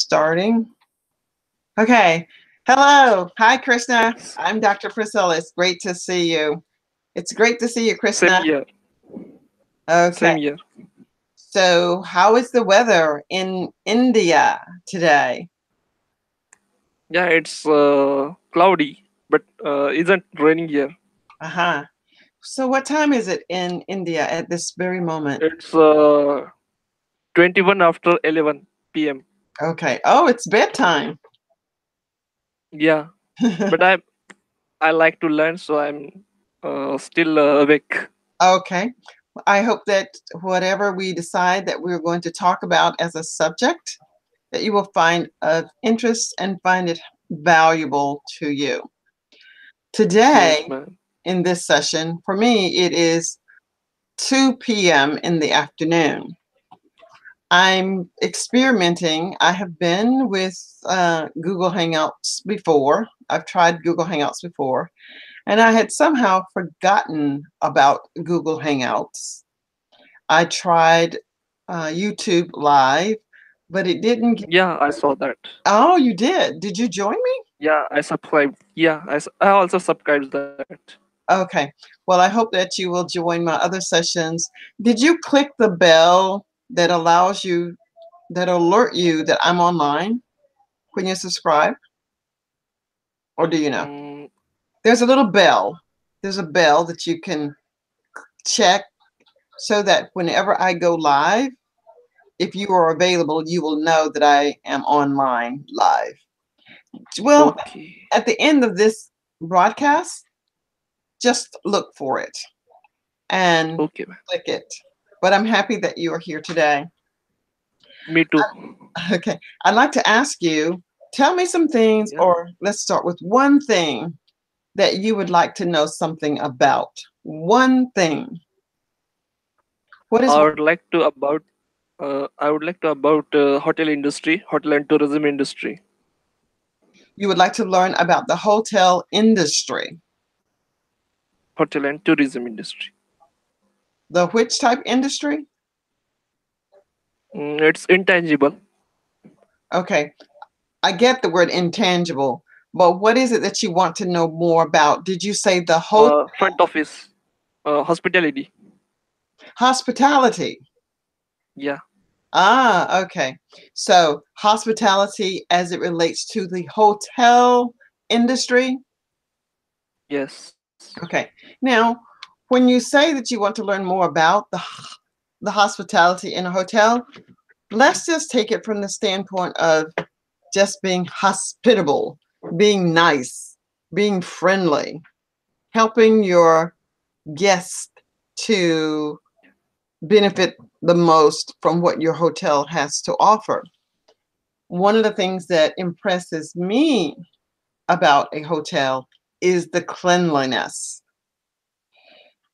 starting. Okay. Hello. Hi, Krishna. I'm Dr. Priscilla. It's great to see you. It's great to see you, Same Krishna. here. Okay. Same here. So, how is the weather in India today? Yeah, it's cloudy, but isn't raining here. Uh-huh. So, what time is it in India at this very moment? It's 21 after 11 p.m. Okay. Oh, it's bedtime. Yeah, but I like to learn, so I'm still awake. Okay. I hope that whatever we decide that we're going to talk about as a subject, that you will find of interest and find it valuable to you. Yes, Today, ma'am. in this session, for me, it is 2 p.m. in the afternoon. I'm experimenting. I have been with Google Hangouts before. I've tried Google Hangouts before, and I had somehow forgotten about Google Hangouts. I tried YouTube Live, but it didn't. Yeah, I saw that. Oh, you did. Did you join me? Yeah, I subscribed. Yeah, I also subscribed that. Okay. Well, I hope that you will join my other sessions. Did you click the bell that allows you, that alert you that I'm online when you subscribe? Or do you know? Mm, There's a little bell. There's a bell that you can check so that whenever I go live, if you are available, you will know that I am online live. Well, okay. at the end of this broadcast, just look for it and Okay, ma'am. click it. But I'm happy that you are here today. Me too. Okay. I'd like to ask you, tell me some things, Yeah. or let's start with one thing that you would like to know something about. One thing. What is I one would like to about hotel industry, hotel and tourism industry. you would like to learn about the hotel industry? Hotel and tourism industry. The which type industry? It's intangible. Okay. I get the word intangible, but what is it that you want to know more about? Did you say the whole Front office, hospitality. hospitality? Yeah. Ah, okay. So hospitality as it relates to the hotel industry. Yes. Okay. Now, when you say that you want to learn more about the hospitality in a hotel, let's just take it from the standpoint of just being hospitable, being nice, being friendly, helping your guests to benefit the most from what your hotel has to offer. One of the things that impresses me about a hotel is the cleanliness.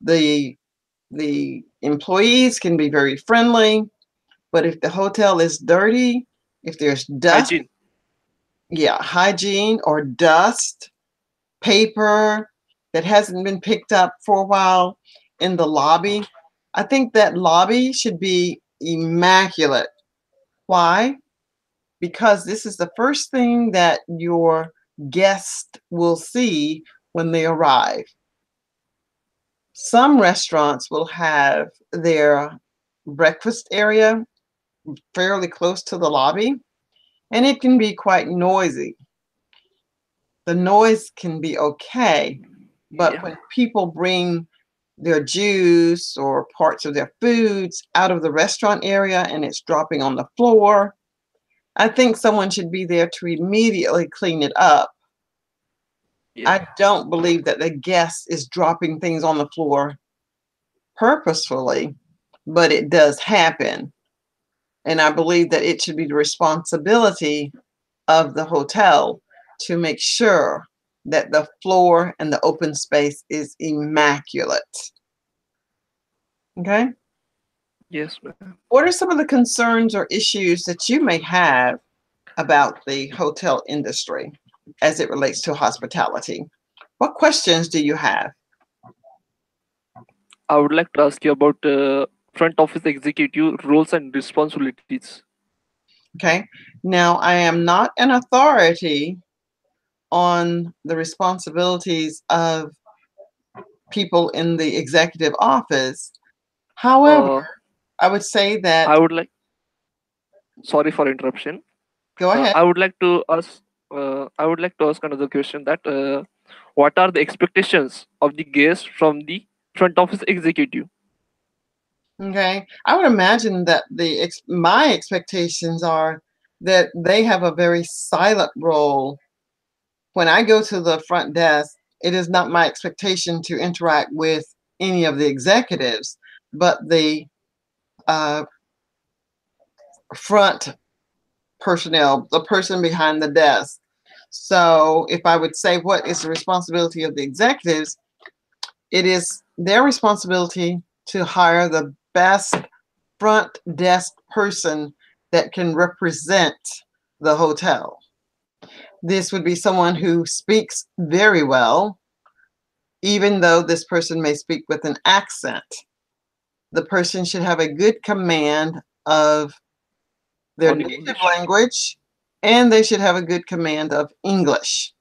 The the employees can be very friendly, but if the hotel is dirty, if there's dust, Hygiene. yeah, hygiene or dust, paper that hasn't been picked up for a while in the lobby, I think that lobby should be immaculate. Why? Because this is the first thing that your guest will see when they arrive. Some restaurants will have their breakfast area fairly close to the lobby, and it can be quite noisy. The noise can be okay, but Yeah. when people bring their juice or parts of their foods out of the restaurant area and it's dropping on the floor, I think someone should be there to immediately clean it up. Yeah. I don't believe that the guest is dropping things on the floor purposefully, but it does happen. And I believe that it should be the responsibility of the hotel to make sure that the floor and the open space is immaculate. Okay. Yes, ma'am. What are some of the concerns or issues that you may have about the hotel industry as it relates to hospitality? What questions do you have? I would like to ask you about front office executive roles and responsibilities. Okay. Now, I am not an authority on the responsibilities of people in the executive office. However, Uh, I would say that, I would like. Sorry for interruption. go ahead. I would like to ask. I would like to ask another question. That what are the expectations of the guest from the front office executive? Okay. I would imagine that my expectations are that they have a very silent role. When I go to the front desk, it is not my expectation to interact with any of the executives, but the uh, front personnel, the person behind the desk. So, if I would say what is the responsibility of the executives, it is their responsibility to hire the best front desk person that can represent the hotel. This would be someone who speaks very well, even though this person may speak with an accent. The person should have a good command of their On native English. language, and they should have a good command of English.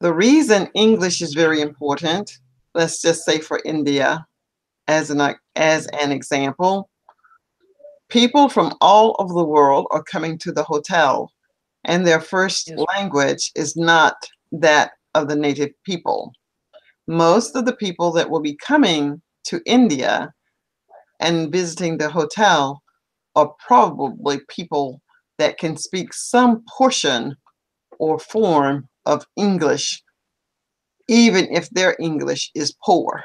The reason English is very important, let's just say for India as an example, people from all over the world are coming to the hotel, and their first Yes. language is not that of the native people. Most of the people that will be coming to India and visiting the hotel are probably people that can speak some portion or form of English, even if their English is poor.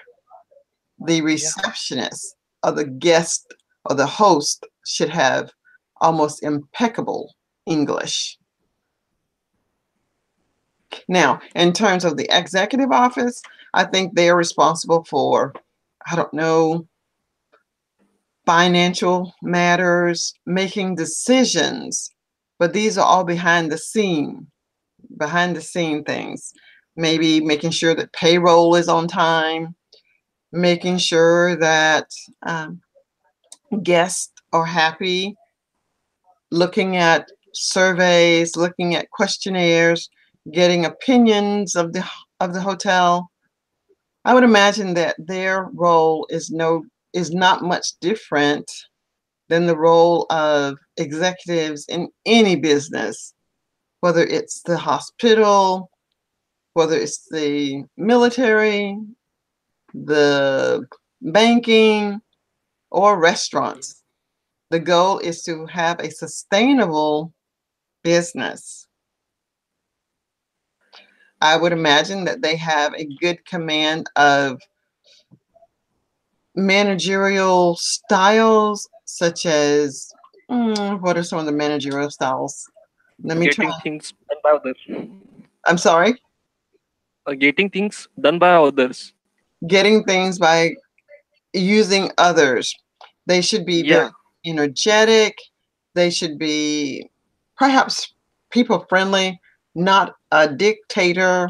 The Yeah. receptionist or the guest or the host should have almost impeccable English. Now, in terms of the executive office, I think they are responsible for, I don't know, financial matters, making decisions, but these are all behind the scene things. Maybe making sure that payroll is on time, making sure that um, guests are happy, looking at surveys, looking at questionnaires, getting opinions of the hotel. I would imagine that their role is not much different than the role of executives in any business, whether it's the hospital, whether it's the military, the banking, or restaurants. The goal is to have a sustainable business. I would imagine that they have a good command of managerial styles, such as what are some of the managerial styles? Let me try. Getting things done by others. I'm sorry. Getting things done by others. Getting things by using others. They should be very Yeah. energetic. They should be perhaps people friendly, not a dictator.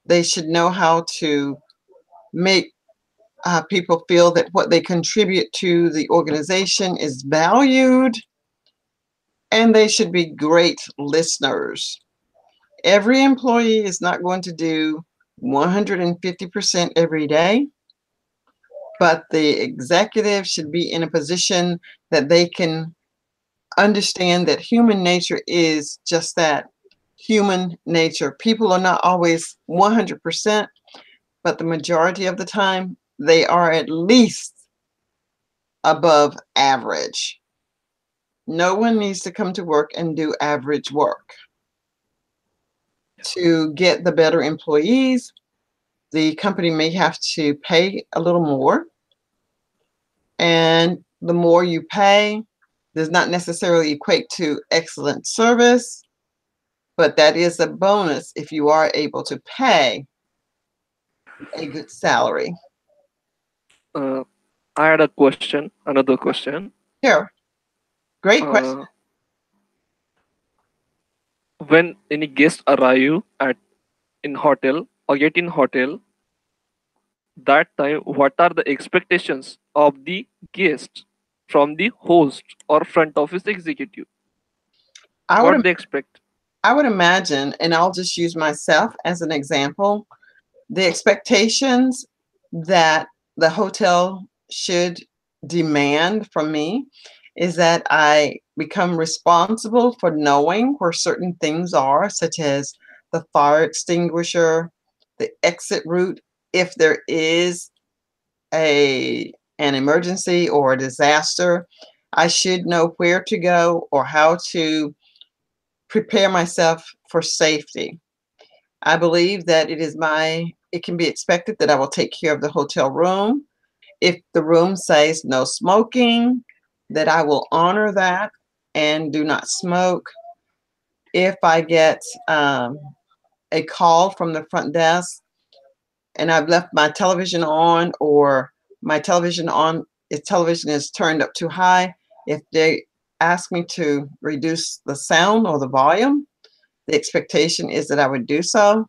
They should know how to make people feel that what they contribute to the organization is valued, and they should be great listeners. Every employee is not going to do 150% every day, but the executive should be in a position that they can understand that human nature is just that, human nature. People are not always 100%, but the majority of the time, they are at least above average. No one needs to come to work and do average work. To get the better employees, the company may have to pay a little more. And the more you pay does not necessarily equate to excellent service, but that is a bonus if you are able to pay a good salary. Uh, I had a question. Another question. Here, great question. Uh, when any guest arrive at in hotel or get in hotel, that time what are the expectations of the guest from the host or front office executive? I would What they expect. I would imagine, and I'll just use myself as an example, the expectations that the hotel should demand from me is that I become responsible for knowing where certain things are, such as the fire extinguisher, the exit route, if there is an emergency or a disaster. I should know where to go or how to prepare myself for safety. I believe that it can be expected that I will take care of the hotel room. If the room says no smoking, that I will honor that and do not smoke. If I get a call from the front desk and I've left my television on, or my television on, if television is turned up too high, if they ask me to reduce the sound or the volume, the expectation is that I would do so.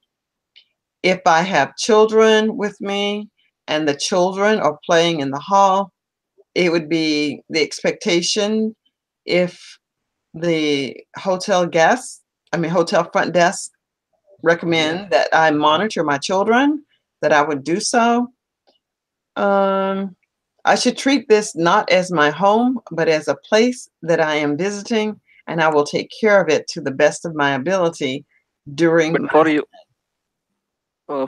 If I have children with me and the children are playing in the hall, it would be the expectation if the hotel front desk Yeah. recommend that I monitor my children, that I would do so. Um, I should treat this not as my home, but as a place that I am visiting, and I will take care of it to the best of my ability during But my.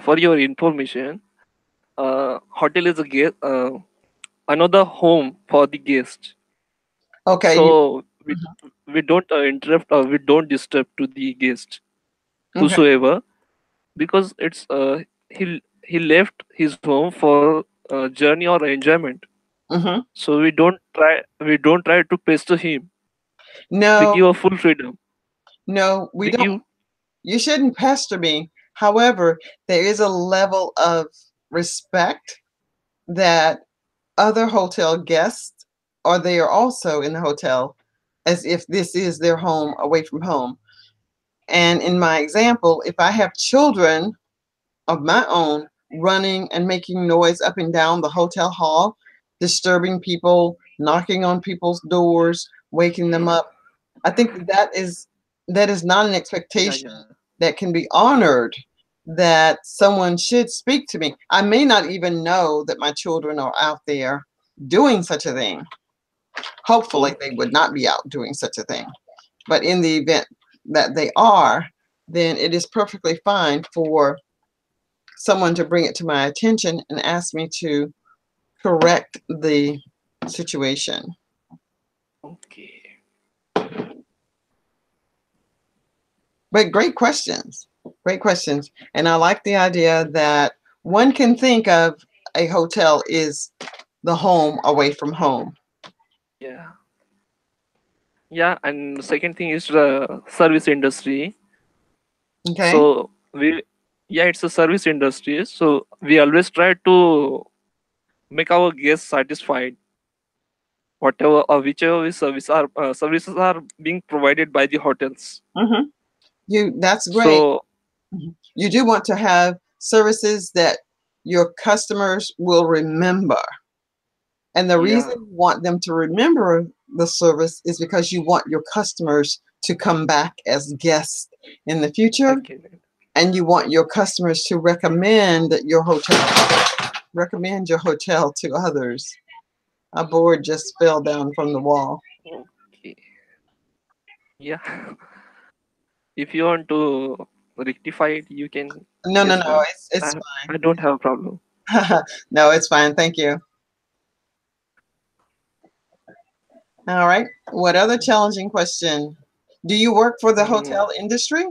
for your information, hotel is a guest, another home for the guest. Okay, So we don't interrupt or we don't disturb to the guest okay, whosoever, because he left his home for journey or enjoyment. hmm. So we don't try to pester him. We No, give a full freedom. no, we We don't. give. You shouldn't pester me. However, there is a level of respect that other hotel guests are there also in the hotel as if this is their home away from home. And in my example, if I have children of my own running and making noise up and down the hotel hall, disturbing people, knocking on people's doors, waking them up, I think that is not an Yeah, expectation yeah. that can be honored, that someone should speak to me. I may not even know that my children are out there doing such a thing. Hopefully, they would Okay. not be out doing such a thing. But in the event that they are, then it is perfectly fine for someone to bring it to my attention and ask me to correct the situation. Okay. But great questions. Great questions. And I like the idea that one can think of a hotel is the home away from home. Yeah. Yeah, and second thing is the service industry. Okay. So yeah, it's a service industry. So we always try to make our guests satisfied, whatever or whichever services are being provided by the hotels. Hmm. That's great. So Mhm. You do want to have services that your customers will remember. And the reason yeah, you want them to remember the service is because you want your customers to come back as guests in the future, again. and you want your customers to recommend your hotel to others. A board just fell down from the wall. Okay. Yeah. If you want to rectify it, you can No, no, just no, do. it's I I don't have a problem. fine. No, it's fine. Thank you. All right. What other challenging question? Do you work for the Mm, hotel industry?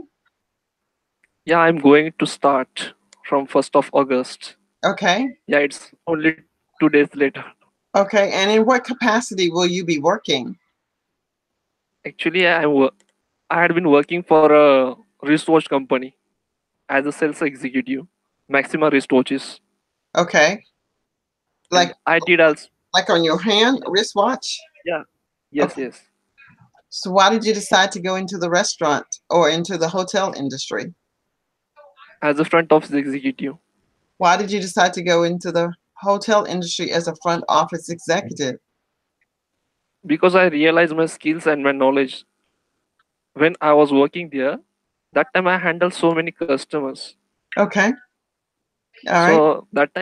yeah, I'm going to start from 1st of August. Okay. Yeah, it's only 2 days later. Okay. And in what capacity will you be working? Actually, I had been working for a wristwatch company as a sales executive, Maxima wristwatches, Okay. and Like I did also. like on your hand, Yeah, wristwatch? yeah, yes, Okay. yes. So why did you decide to go into the restaurant or into the hotel industry? As a front office executive, Why did you decide to go into the hotel industry as a front office executive? because I realized my skills and my knowledge when I was working there, that time I handled so many customers. Okay. All right. So that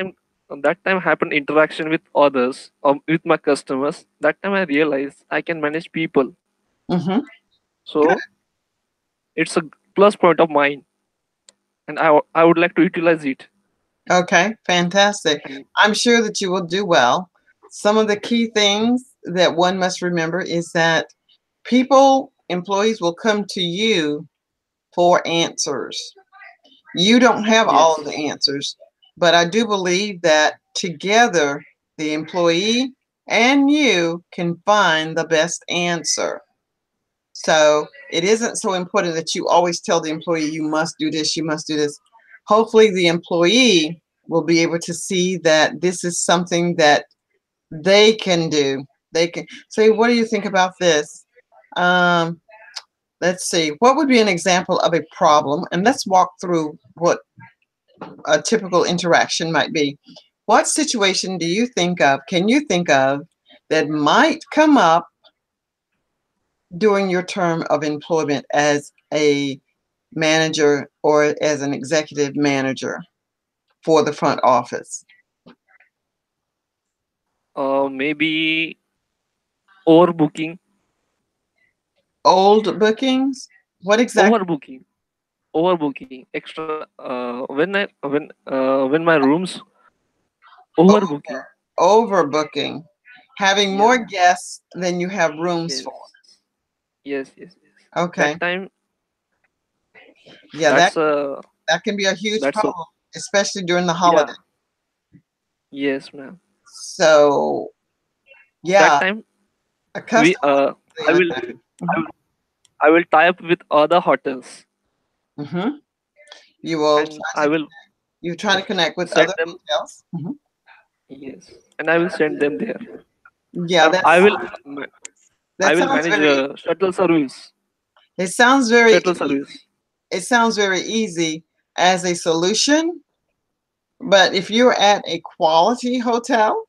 time happened interaction with others, with my customers. That time I realized I can manage people. Mm-hmm. Good. So it's a plus point of mine, and I would like to utilize it. Okay. Fantastic. And I'm sure that you will do well. Some of the key things that one must remember is that employees will come to you for answers. You don't have all of yes, the answers, but I do believe that together the employee and you can find the best answer. So it isn't so important that you always tell the employee, you must do this, you must do this. Hopefully, the employee will be able to see that this is something that they can do. They can say, what do you think about this? Um, let's see, what would be an example of a problem? And let's walk through what a typical interaction might be. What situation do you think of, can you think of, that might come up during your term of employment as a manager or as an executive manager for the front office? maybe overbooking, Old bookings? What exactly? overbooking, overbooking. Extra when my rooms overbooking. Overbooking. Having Yeah. more guests than you have rooms for. Yes. Yes. Yes. Yes. Okay. That time. Yeah, That's a. that can be a huge That's a. problem, especially during the holiday. Yeah. Yes, ma'am. So, That yeah, time a we customer would say I like will that. I will I will tie up with other hotels, Hmm. You will and try I to will connect with send other them. hotels. Yes, and I will send them there, Yeah, or I that will sounds manage very. a shuttle service. It sounds very. Shuttle service. It sounds very easy as a solution, but if you're at a quality hotel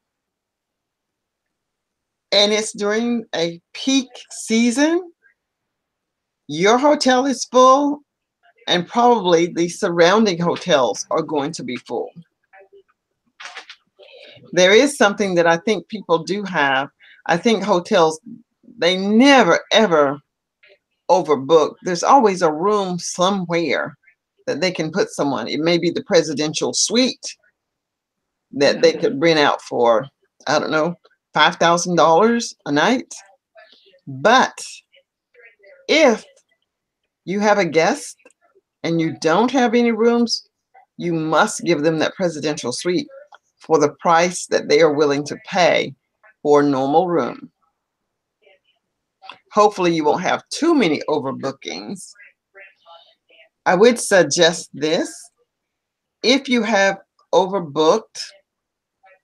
and it's during a peak season, your hotel is full, and probably the surrounding hotels are going to be full. There is something that I think people do have. I think hotels, they never ever overbook. There's always a room somewhere that they can put someone. It may be the presidential suite that Yeah. they could rent out for, I don't know, $5,000 a night. But if you have a guest and you don't have any rooms, you must give them that presidential suite for the price that they are willing to pay for a normal room. Hopefully, you won't have too many overbookings. I would suggest this: if you have overbooked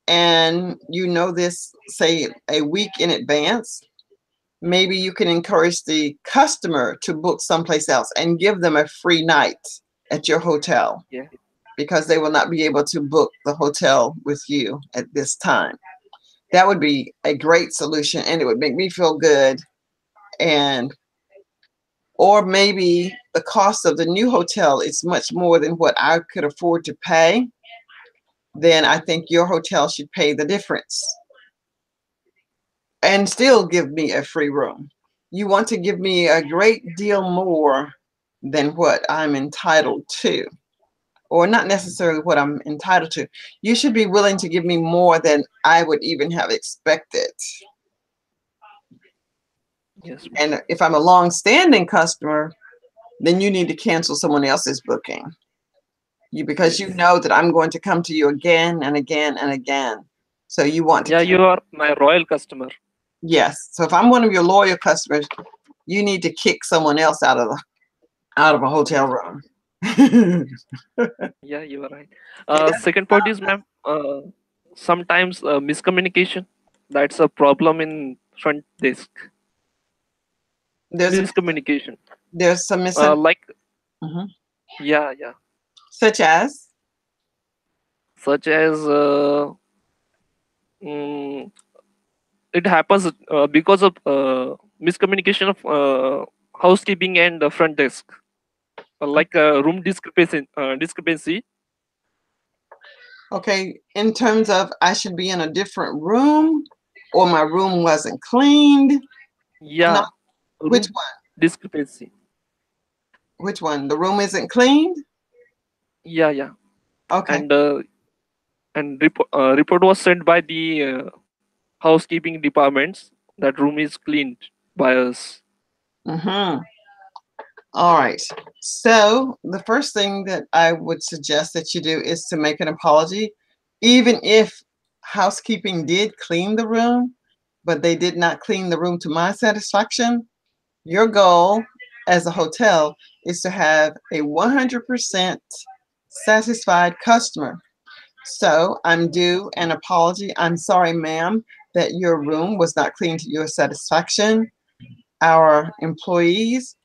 and you know this, say a week in advance, maybe you can encourage the customer to book someplace else and give them a free night at your hotel Yeah. because they will not be able to book the hotel with you at this time. That would be a great solution and it would make me feel good. And or maybe the cost of the new hotel is much more than what I could afford to pay, then I think your hotel should pay the difference and still give me a free room. You want to give me a great deal more than what I'm entitled to, or not necessarily what I'm entitled to. You should be willing to give me more than I would even have expected. Yes, ma'am. And if I'm a long-standing customer, then you need to cancel someone else's booking. Because you Yes. know that I'm going to come to you again and again and again. So you want to Yeah, you are my royal customer. yes. So if I'm one of your loyal customers, you need to kick someone else out of a hotel Yeah. room. Yeah, you are right. It Second point is, ma'am, sometimes miscommunication. That's a problem in front desk. there's a Miscommunication. there's some misunderstanding. Like, Mhm. yeah, yeah. Such as Such as mm, it happens because of miscommunication of housekeeping and the front desk, like a room discrepancy. Okay, in terms of I should be in a different room or my room wasn't cleaned. Not Yeah, which room one? discrepancy. Which one? The room isn't cleaned? Yeah, yeah. Okay. And report was sent by the housekeeping departments that room is cleaned by us. Mm-hmm. All right. So the first thing that I would suggest that you do is to make an apology, even if housekeeping did clean the room, but they did not clean the room to my satisfaction. Your goal as a hotel is to have a 100% satisfied customer. So I'm due an apology. I'm sorry, ma'am, that your room was not cleaned to your satisfaction. Our employees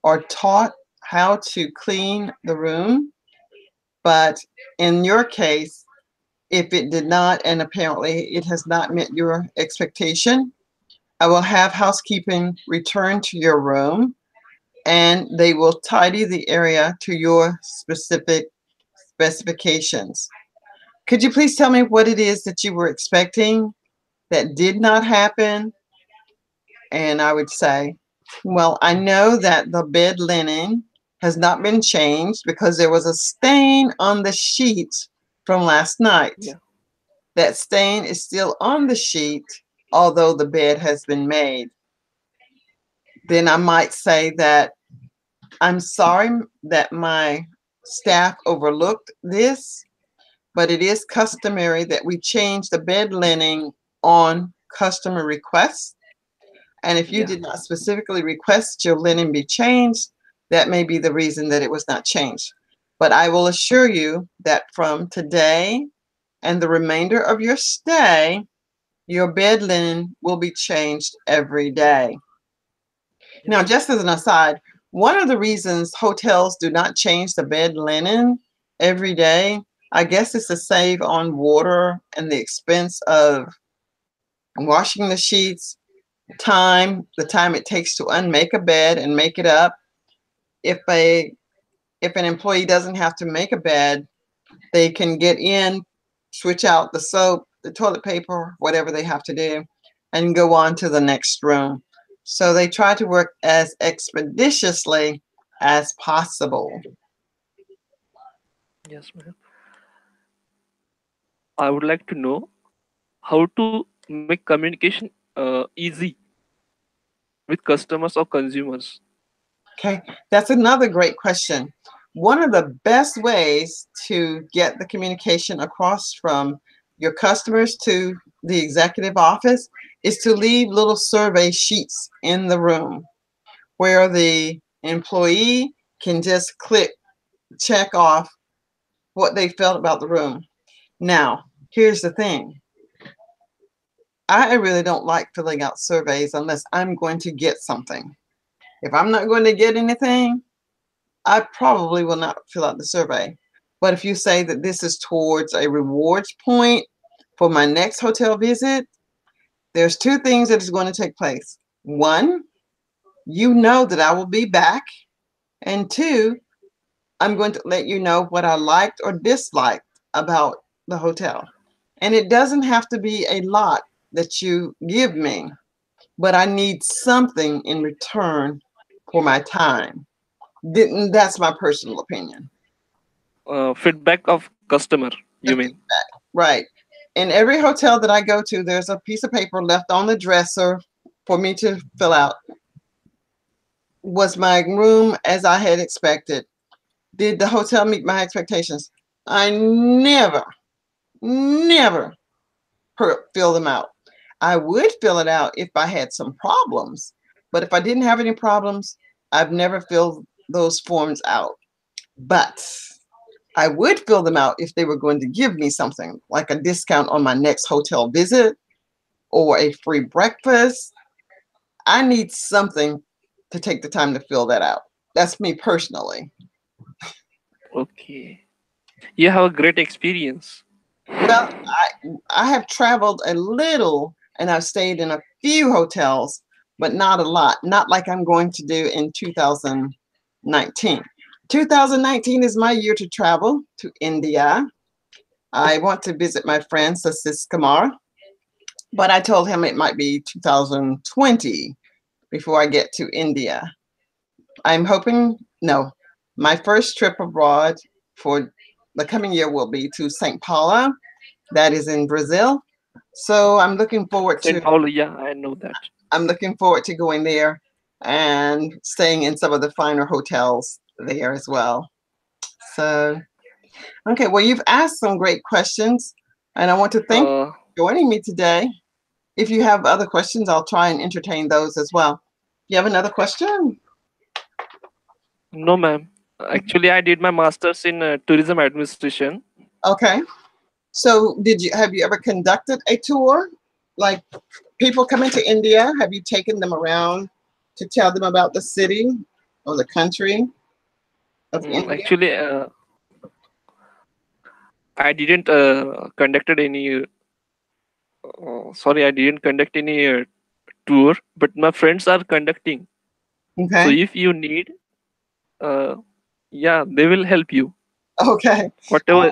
are taught how to clean the room, but in your case, if it did not, and apparently it has not met your expectation, I will have housekeeping return to your room and they will tidy the area to your specific specifications. Could you please tell me what it is that you were expecting that did not happen? And I would say, well, I know that the bed linen has not been changed because there was a stain on the sheet from last night. Yeah. That stain is still on the sheet, although the bed has been made. Then I might say that I'm sorry that my staff overlooked this, but it is customary that we change the bed linen on customer request. And if you Yeah. did not specifically request your linen be changed, that may be the reason that it was not changed. But I will assure you that from today and the remainder of your stay, your bed linen will be changed every day. Now, Yes. just as an aside, one of the reasons hotels do not change the bed linen every day, I guess, is to save on water and the expense of washing the sheets, the time it takes to unmake a bed and make it up. If a if an employee doesn't have to make a bed, they can get in, switch out the soap, the toilet paper, whatever they have to do, and go on to the next room. So they try to work as expeditiously as possible. Yes, ma'am. I would like to know how to make communication easy with customers or consumers. Okay, that's another great question. One of the best ways to get the communication across from your customers to the executive office is to leave little survey sheets in the room where the employee can just check off what they felt about the room. Now, here's the thing. I really don't like filling out surveys unless I'm going to get something. If I'm not going to get anything, I probably will not fill out the survey. But if you say that this is towards a rewards point for my next hotel visit, there's two things that is going to take place. One, you know that I will be back. And two, I'm going to let you know what I liked or disliked about the hotel. And it doesn't have to be a lot that you give me, but I need something in return for my time. That's my personal opinion. Feedback of customer, you The mean? feedback, right. In every hotel that I go to, there's a piece of paper left on the dresser for me to fill out. Was my room as I had expected? Did the hotel meet my expectations? I never fill them out. I would fill it out if I had some problems, but if I didn't have any problems, I've never filled those forms out. But I would fill them out if they were going to give me something like a discount on my next hotel visit or a free breakfast. I need something to take the time to fill that out. That's me personally. Okay. You have a great experience. Well, I have traveled a little and I've stayed in a few hotels, but not a lot. Not like I'm going to do in 2019. 2019 is my year to travel to India. I want to visit my friend Sasis Kamar, but I told him it might be 2020 before I get to India. I'm hoping, no, my first trip abroad for the coming year will be to St. Paula, that is in Brazil. So Saint Paulo, yeah, I know that. I'm looking forward to going there and staying in some of the finer hotels there as well. So, okay, well, you've asked some great questions, and I want to thank you Uh, for joining me today. If you have other questions, I'll try and entertain those as well. You have another question? no, ma'am. Actually, I did my master's in tourism administration. Okay. So, have you ever conducted a tour? Like people coming to India, have you taken them around to tell them about the city or the country of India? Actually, I didn't conducted any. Sorry, I didn't conduct any tour, but my friends are conducting. So Okay. if you need, uh, yeah, they will help you. Okay. Whatever.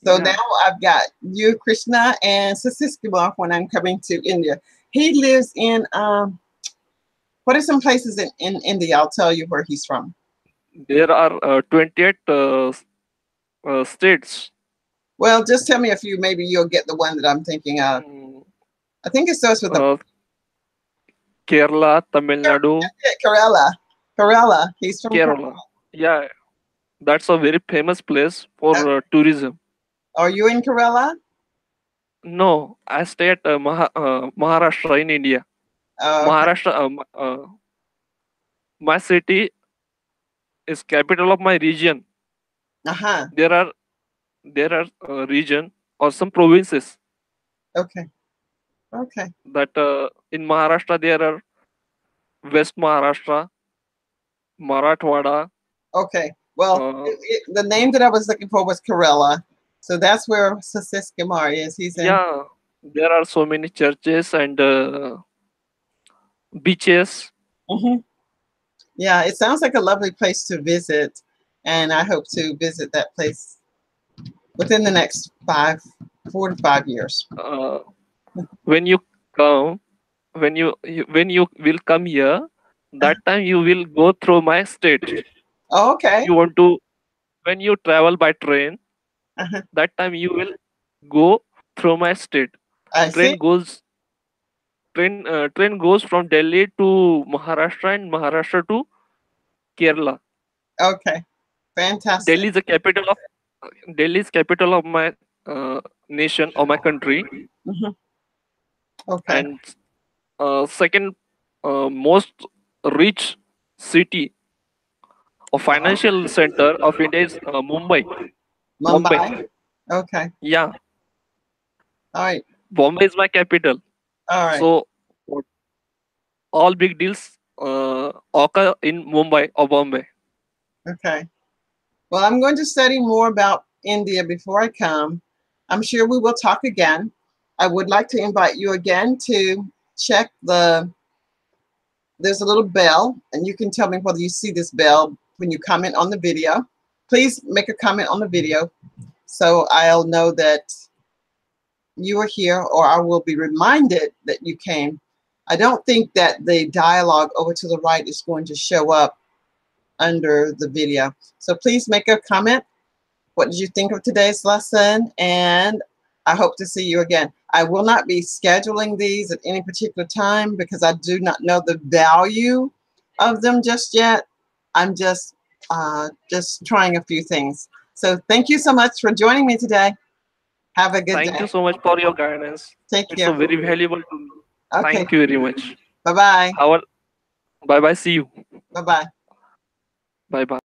So now Yeah. I've got you, Krishna, and Sasiskimar when I'm coming to India. He lives in what are some places in India? I'll tell you where he's from. There are 28 states. Well, just tell me a few. Maybe you'll get the one that I'm thinking of. Mm, I think it starts with a uh, Kerala, Tamil Nadu, Kerala. Kerala. He's from Kerala. Kerala. Yeah, that's a very famous place for tourism. Are you in Kerala? No, I stay at Maharashtra in India. Okay. Maharashtra, my city is capital of my region. Uh-huh. There are region or some provinces Okay. Okay. that in Maharashtra there are West Maharashtra, Marathwada. Okay. Well, Uh, the name that I was looking for was Kerala. So that's where Sasiskimar is. He's in. yeah, there are so many churches and beaches. Mhm. Yeah, it sounds like a lovely place to visit, and I hope to visit that place within the next 4 to 5 years. When you come, when you will come here, that time you will go through my state. Oh, If okay. you want to, when you travel by train, Uh-huh. that time you will go through my state. I see. Train goes train goes from Delhi to Maharashtra and Maharashtra to Kerala. Okay. Fantastic. Delhi is the capital of Delhi is capital of my nation or my country, Mhm. Okay. and second most rich city or financial center of India is Mumbai. Bombay. Mumbai. Okay. Yeah, All right. Bombay is my capital. All right. So all big deals occur in Mumbai or Bombay. Okay. Well, I'm going to study more about India before I come. I'm sure we will talk again. I would like to invite you again to check there's a little bell, and you can tell me whether you see this bell when you comment on the video. Please make a comment on the video so I'll know that you are here, or I will be reminded that you came. I don't think that the dialogue over to the right is going to show up under the video. So please make a comment. What did you think of today's lesson? And I hope to see you again. I will not be scheduling these at any particular time because I do not know the value of them just yet. I'm just trying a few things. So thank you so much for joining me today. Have a good Thank you day. so much for your guidance. Take It's a care. very valuable to me. Okay. Thank you very much. Bye-bye. Have a bye bye. See you. Bye-bye. Bye bye.